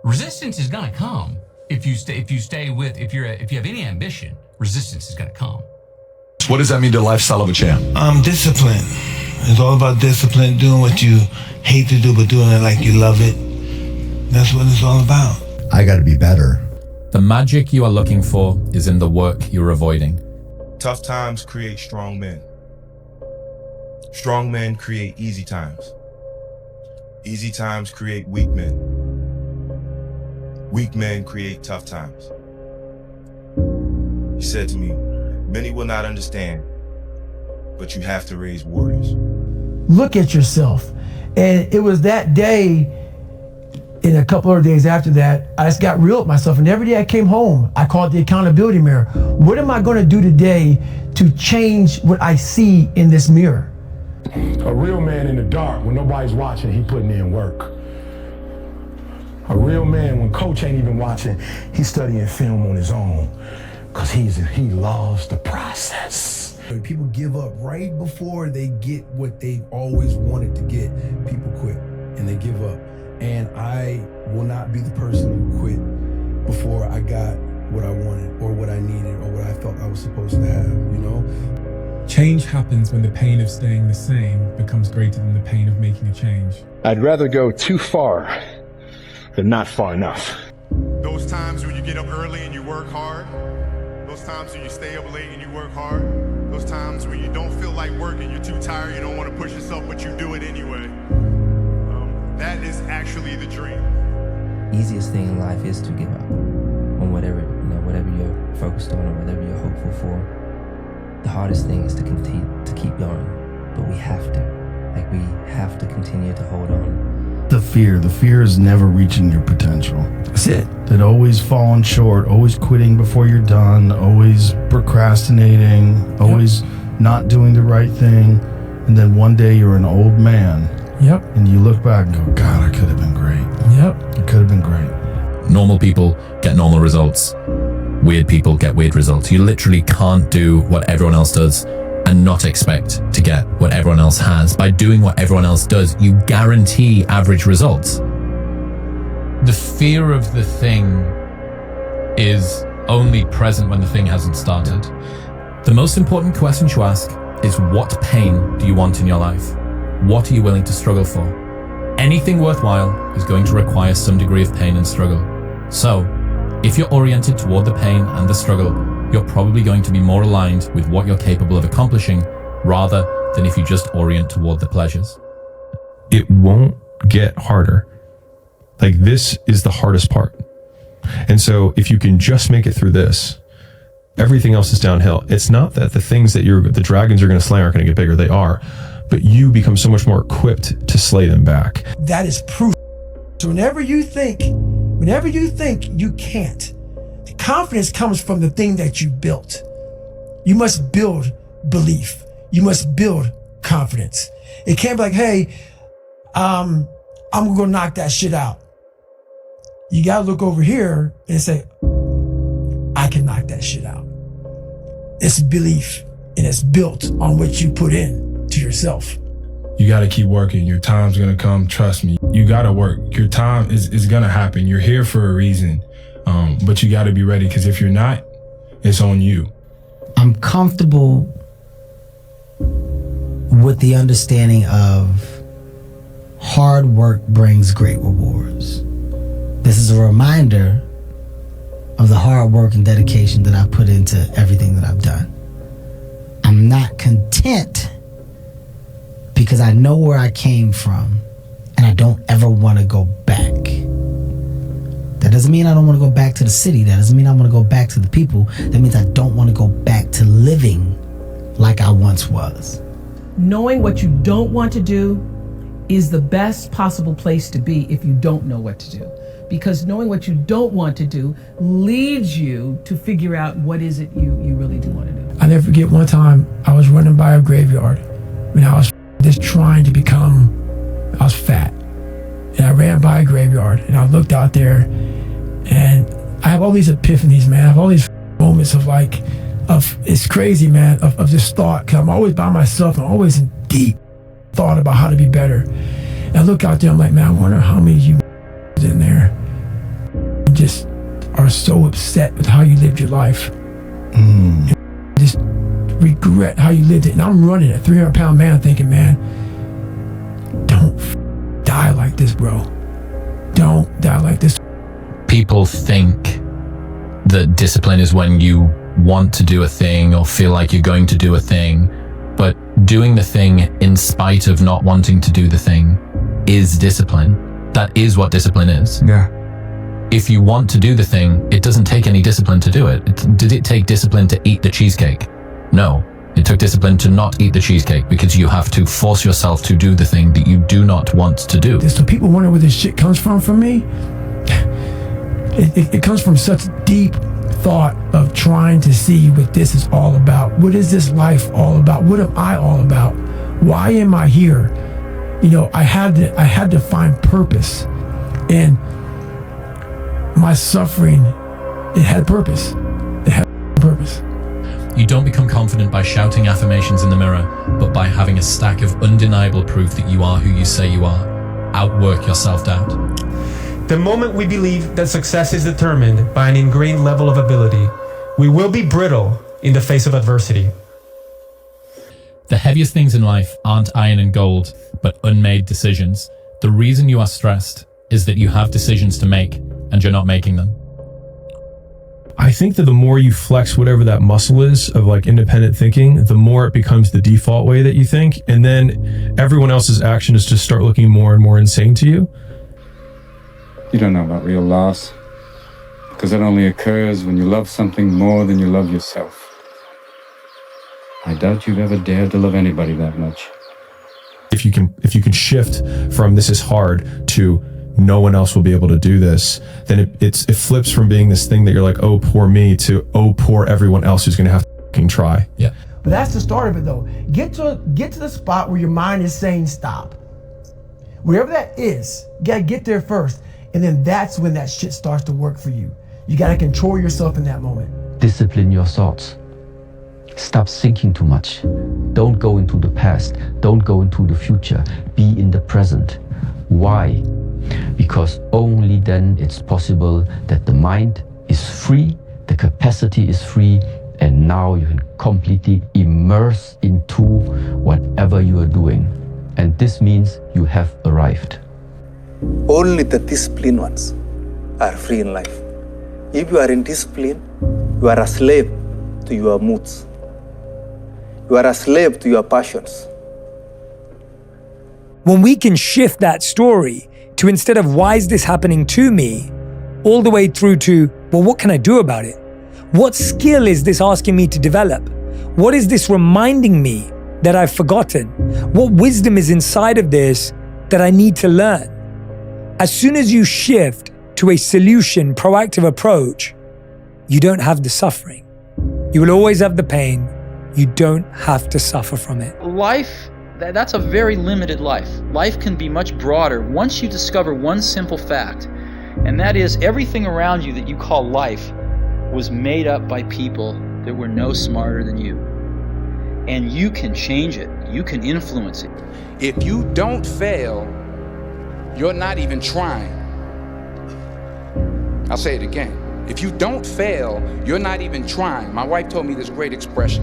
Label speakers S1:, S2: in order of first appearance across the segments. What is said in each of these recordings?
S1: Resistance is gonna come if you have any ambition. Resistance is gonna come.
S2: What does that mean to the lifestyle of a champ?
S3: Discipline. It's all about discipline, doing what you hate to do, but doing it like you love it. That's what it's all about.
S4: I gotta be better.
S5: The magic you are looking for is in the work you're avoiding.
S6: Tough times create strong men. Strong men create easy times. Easy times create weak men. Weak men create tough times. He said to me, many will not understand, but you have to raise warriors.
S7: Look at yourself. And it was that day, and a couple of days after that, I just got real with myself. And every day I came home, I called the accountability mirror. What am I going to do today to change what I see in this mirror?
S8: A real man in the dark, when nobody's watching, he putting in work. A real man, when coach ain't even watching, he's studying film on his own, because he loves the process.
S9: When people give up right before they get what they've always wanted to get, people quit and they give up. And I will not be the person who quit before I got what I wanted or what I needed or what I felt I was supposed to have, you know?
S10: Change happens when the pain of staying the same becomes greater than the pain of making a change.
S11: I'd rather go too far than not far enough.
S12: Those times when you get up early and you work hard, those times when you stay up late and you work hard, those times when you don't feel like working, you're too tired, you don't want to push yourself, but you do it anyway. That is actually the dream.
S13: Easiest thing in life is to give up on whatever you're focused on or whatever you're hopeful for. The hardest thing is to continue to keep going, but we have to continue to hold on.
S14: The fear is never reaching your potential.
S7: That's it.
S14: That always falling short, always quitting before you're done, always procrastinating, always not doing the right thing. And then one day you're an old man.
S7: Yep.
S14: And you look back and go, God, I could have been great.
S7: Yep.
S14: It could have been great.
S5: Normal people get normal results. Weird people get weird results. You literally can't do what everyone else does and not expect to get what everyone else has. By doing what everyone else does, you guarantee average results. The fear of the thing is only present when the thing hasn't started. The most important question to ask is, what pain do you want in your life? What are you willing to struggle for? Anything worthwhile is going to require some degree of pain and struggle. So, if you're oriented toward the pain and the struggle, you're probably going to be more aligned with what you're capable of accomplishing rather than if you just orient toward the pleasures.
S15: It won't get harder. Like, this is the hardest part. And so if you can just make it through this, everything else is downhill. It's not that the things that the dragons are going to slay aren't going to get bigger. They are. But you become so much more equipped to slay them back.
S7: That is proof. So whenever you think you can't, the confidence comes from the thing that you built. You must build belief. You must build confidence. It can't be like, hey, I'm gonna go knock that shit out. You gotta look over here and say, I can knock that shit out. It's belief, and it's built on what you put in to yourself.
S8: You got to keep working. Your time's going to come. Trust me. You got to work. Your time is going to happen. You're here for a reason. But you got to be ready, because if you're not, it's on you.
S16: I'm comfortable with the understanding of hard work brings great rewards. This is a reminder of the hard work and dedication that I put into everything that I've done. I'm not content because I know where I came from and I don't ever want to go back. That doesn't mean I don't want to go back to the city. That doesn't mean I want to go back to the people. That means I don't want to go back to living like I once was.
S17: Knowing what you don't want to do is the best possible place to be if you don't know what to do. Because knowing what you don't want to do leads you to figure out what is it you really do want to do.
S7: I never forget one time I was running by a graveyard when I was just trying to I was fat. And I ran by a graveyard and I looked out there and I have all these epiphanies, man. I have all these moments of it's crazy, man, of this thought. Cause I'm always by myself. I'm always in deep thought about how to be better. And I look out there, I'm like, man, I wonder how many of you in there just are so upset with how you lived your life. Just regret how you lived it. And I'm running a 300-pound man thinking, man, don't die like this, bro. Don't die like this.
S5: People think that discipline is when you want to do a thing or feel like you're going to do a thing, but doing the thing in spite of not wanting to do the thing is discipline. That is what discipline is.
S4: Yeah.
S5: If you want to do the thing, it doesn't take any discipline to do it. Did it take discipline to eat the cheesecake? No. It took discipline to not eat the cheesecake because you have to force yourself to do the thing that you do not want to do.
S7: So people wonder where this shit comes from me. It comes from such deep thought of trying to see what this is all about. What is this life all about? What am I all about? Why am I here? You know, I had to find purpose, and my suffering, it had purpose. It had purpose.
S5: You don't become confident by shouting affirmations in the mirror, but by having a stack of undeniable proof that you are who you say you are. Outwork your self-doubt.
S18: The moment we believe that success is determined by an ingrained level of ability, we will be brittle in the face of adversity.
S5: The heaviest things in life aren't iron and gold, but unmade decisions. The reason you are stressed is that you have decisions to make and you're not making them.
S15: I think that the more you flex whatever that muscle is of like independent thinking, the more it becomes the default way that you think. And then everyone else's action is just start looking more and more insane to you.
S19: You don't know about real loss, because it only occurs when you love something more than you love yourself. I doubt you've ever dared to love anybody that much.
S15: If you can shift from this is hard to no one else will be able to do this, then it flips from being this thing that you're like, oh, poor me, to oh, poor everyone else who's going to have to fucking try.
S5: Yeah.
S7: But that's the start of it, though. Get to the spot where your mind is saying stop. Wherever that is, you got to get there first. And then that's when that shit starts to work for you. You got to control yourself in that moment.
S20: Discipline your thoughts. Stop thinking too much. Don't go into the past. Don't go into the future. Be in the present. Why? Because only then it's possible that the mind is free, the capacity is free, and now you can completely immerse into whatever you are doing. And this means you have arrived.
S21: Only the disciplined ones are free in life. If you are in discipline, you are a slave to your moods. You are a slave to your passions.
S22: When we can shift that story to instead of why is this happening to me, all the way through to, well, what can I do about it? What skill is this asking me to develop? What is this reminding me that I've forgotten? What wisdom is inside of this that I need to learn? As soon as you shift to a solution, proactive approach, you don't have the suffering. You will always have the pain. You don't have to suffer from it.
S23: Life, that's a very limited life. Life can be much broader once you discover one simple fact, and that is everything around you that you call life was made up by people that were no smarter than you. And you can change it. You can influence it.
S24: If you don't fail, you're not even trying. I'll say it again. If you don't fail, you're not even trying. My wife told me this great expression.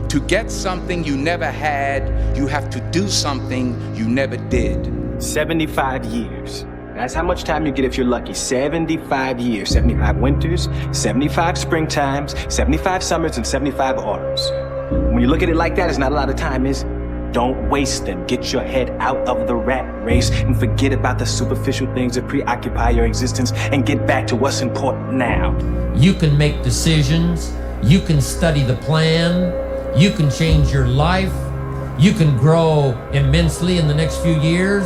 S24: To get something you never had, you have to do something you never did.
S25: 75 years. That's how much time you get if you're lucky. 75 years. 75 winters, 75 springtimes, 75 summers, and 75 autumns. When you look at it like that, it's not a lot of time, is don't waste them. Get your head out of the rat race and forget about the superficial things that preoccupy your existence and get back to what's important now.
S26: You can make decisions. You can study the plan. You can change your life. You can grow immensely in the next few years.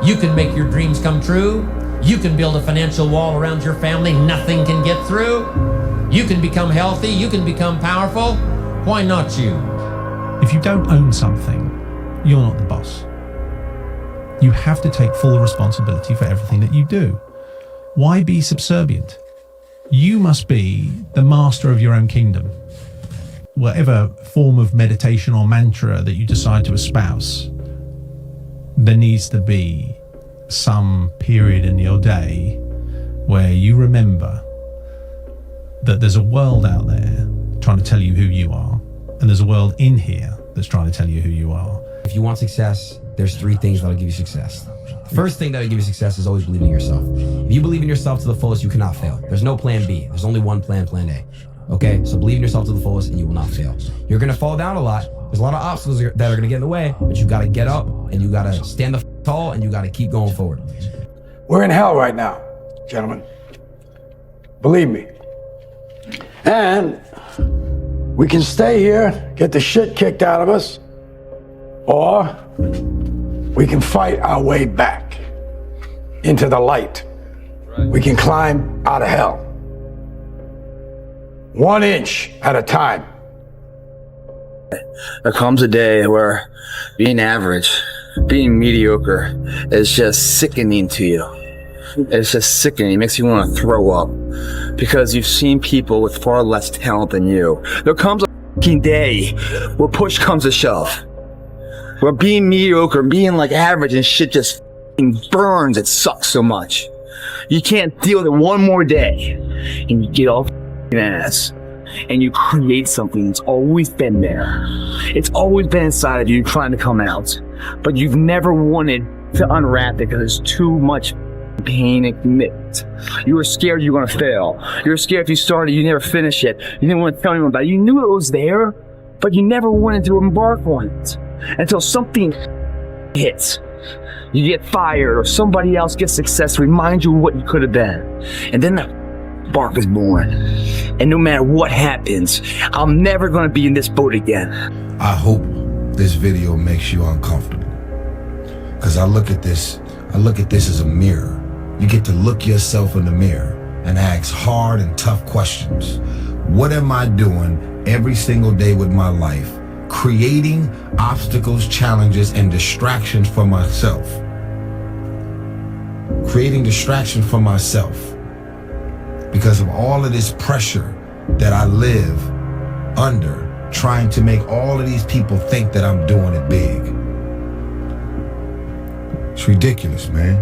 S26: You can make your dreams come true. You can build a financial wall around your family nothing can get through. You can become healthy. You can become powerful. Why not you?
S27: If you don't own something, you're not the boss. You have to take full responsibility for everything that you do. Why be subservient? You must be the master of your own kingdom. Whatever form of meditation or mantra that you decide to espouse, there needs to be some period in your day where you remember that there's a world out there trying to tell you who you are, and there's a world in here that's trying to tell you who you are.
S1: If you want success, there's 3 things that'll give you success. The first thing that'll give you success is always believing in yourself. If you believe in yourself to the fullest, you cannot fail. There's no plan B. There's only one plan, plan A. Okay, so believe in yourself to the fullest and you will not fail. You're gonna fall down a lot. There's a lot of obstacles that are gonna get in the way, but you gotta get up and you gotta stand tall and you gotta keep going forward.
S2: We're in hell right now, gentlemen. Believe me. And we can stay here, get the shit kicked out of us, or we can fight our way back into the light. We can climb out of hell. 1 inch at a time.
S3: There comes a day where being average, being mediocre is just sickening to you. It's just sickening. It makes you want to throw up because you've seen people with far less talent than you. There comes a fucking day where push comes to shove, where being mediocre, being like average and shit just burns. It sucks so much. You can't deal with it one more day, and you get off ass and you create something that's always been there. It's always been inside of you trying to come out, but you've never wanted to unwrap it because there's too much pain and commitment. You were scared you were gonna fail. You were scared if you started, you never finish it. You didn't want to tell anyone about it. You knew it was there, but you never wanted to embark on it until something hits. You get fired or somebody else gets success, remind you of what you could have been. And then the spark is born. And no matter what happens, I'm never gonna be in this boat again.
S4: I hope this video makes you uncomfortable. Cause I look at this as a mirror. You get to look yourself in the mirror and ask hard and tough questions. What am I doing every single day with my life? Creating obstacles, challenges, and distractions for myself. Creating distraction for myself because of all of this pressure that I live under, trying to make all of these people think that I'm doing it big. It's ridiculous, man.